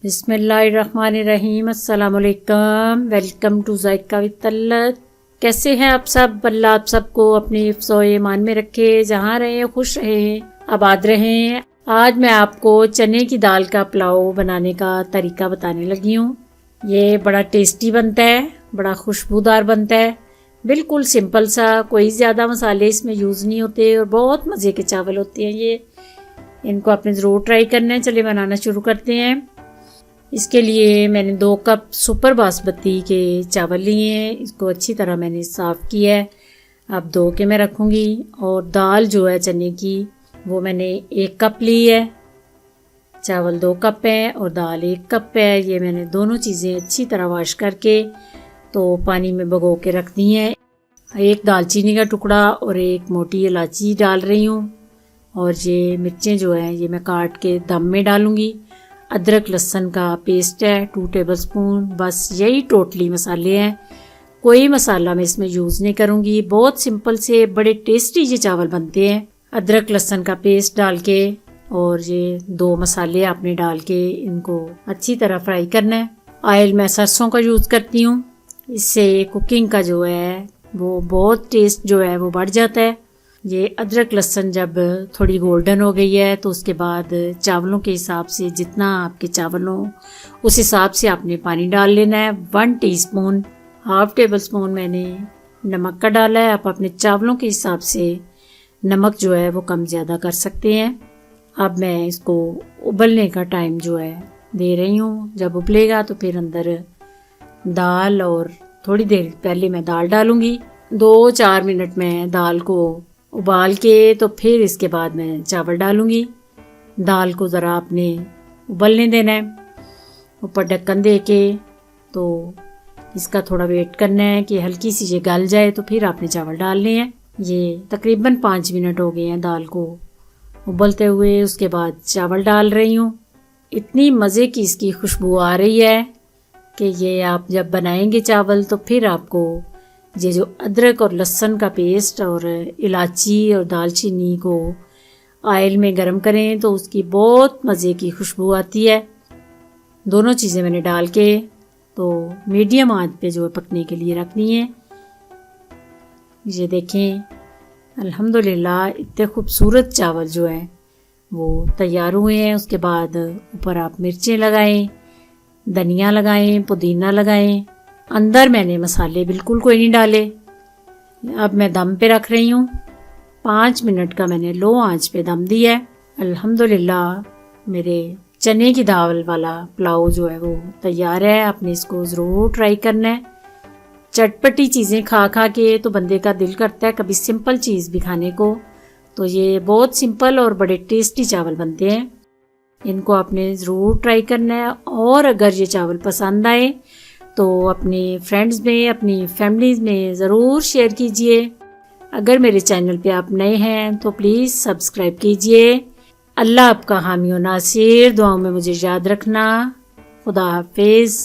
बिस्मिल्लाहिर्रहमानिर्रहीम। अस्सलामुअलैकुम। Welcome to Zaika with Talat. कैसे हैं आप सब? अल्लाह आप सबको अपनी हिफ्ज़-ओ ईमान में रखे, जहाँ रहें खुश रहें, आबाद रहें। आज मैं आपको चने की दाल का पुलाव बनाने का तरीका बताने लगी हूँ। ये बड़ा टेस्टी बनता है, बड़ा खुशबूदार बनता है, बिल्कुल सिंपल सा, कोई ज़्यादा मसाले इसमें यूज़ नहीं होते और बहुत मज़े के चावल होते हैं ये। इनको आपने ज़रूर ट्राई करना है। चलिए बनाना शुरू करते हैं। इसके लिए मैंने 2 कप सुपर बासमती के चावल लिए हैं। इसको अच्छी तरह मैंने साफ़ किया है। अब धो के मैं रखूँगी। और दाल जो है चने की वो मैंने 1 कप ली है। चावल 2 कप है और दाल 1 कप है। ये मैंने दोनों चीज़ें अच्छी तरह वॉश करके तो पानी में भिगो के रख दी हैं। 1 दालचीनी का टुकड़ा और 1 मोटी इलायची डाल रही हूँ। और ये मिर्चें जो हैं ये मैं काट के दम में डालूँगी। अदरक लहसुन का पेस्ट है 2 टेबलस्पून। बस यही टोटली मसाले हैं, कोई मसाला मैं इसमें यूज़ नहीं करूँगी। बहुत सिंपल से बड़े टेस्टी ये चावल बनते हैं। अदरक लहसुन का पेस्ट डाल के और ये 2 मसाले आपने डाल के इनको अच्छी तरह फ्राई करना है। ऑयल मैं सरसों का यूज़ करती हूँ, इससे कुकिंग का जो है वो बहुत टेस्ट जो है वो बढ़ जाता है। ये अदरक लहसुन जब थोड़ी गोल्डन हो गई है तो उसके बाद चावलों के हिसाब से, जितना आपके चावल हो उस हिसाब से आपने पानी डाल लेना है। 1 टीस्पून, 1/2 टेबलस्पून मैंने नमक का डाला है। आप अपने चावलों के हिसाब से नमक जो है वो कम ज़्यादा कर सकते हैं। अब मैं इसको उबलने का टाइम जो है दे रही हूँ। जब उबलेगा तो फिर अंदर दाल, और थोड़ी देर पहले मैं दाल डालूँगी। 2-4 मिनट में दाल को उबाल के तो फिर इसके बाद मैं चावल डालूँगी। दाल को ज़रा आपने उबलने देना है, ऊपर ढक्कन दे के। तो इसका थोड़ा वेट करना है कि हल्की सी ये गल जाए तो फिर आपने चावल डालने हैं। ये तकरीबन 5 मिनट हो गए हैं दाल को उबलते हुए। उसके बाद चावल डाल रही हूँ। इतनी मज़े की इसकी खुशबू आ रही है कि ये आप जब बनाएंगे चावल तो फिर आपको ये जो अदरक और लहसुन का पेस्ट और इलायची और दालचीनी को ऑयल में गरम करें तो उसकी बहुत मज़े की खुशबू आती है। दोनों चीज़ें मैंने डाल के तो मीडियम आंच पे जो है पकने के लिए रखनी है। ये देखें, अल्हम्दुलिल्लाह इतने खूबसूरत चावल जो है वो तैयार हुए हैं। उसके बाद ऊपर आप मिर्चें लगाएं, धनिया लगाएं, पुदीना लगाएं। अंदर मैंने मसाले बिल्कुल कोई नहीं डाले। अब मैं दम पे रख रही हूँ। 5 मिनट का मैंने लो आंच पे दम दिया है। अल्हम्दुलिल्लाह मेरे चने की दाल वाला पुलाव जो है वो तैयार है। आपने इसको ज़रूर ट्राई करना है। चटपटी चीज़ें खा खा के तो बंदे का दिल करता है कभी सिंपल चीज़ भी खाने को। तो ये बहुत सिंपल और बड़े टेस्टी चावल बनते हैं। इनको आपने ज़रूर ट्राई करना है। और अगर ये चावल पसंद आए तो अपने फ्रेंड्स में, अपनी फैमिलीज़ में ज़रूर शेयर कीजिए। अगर मेरे चैनल पे आप नए हैं तो प्लीज़ सब्सक्राइब कीजिए। अल्लाह आपका हामी और नासिर। दुआओं में मुझे याद रखना। खुदा हाफिज़।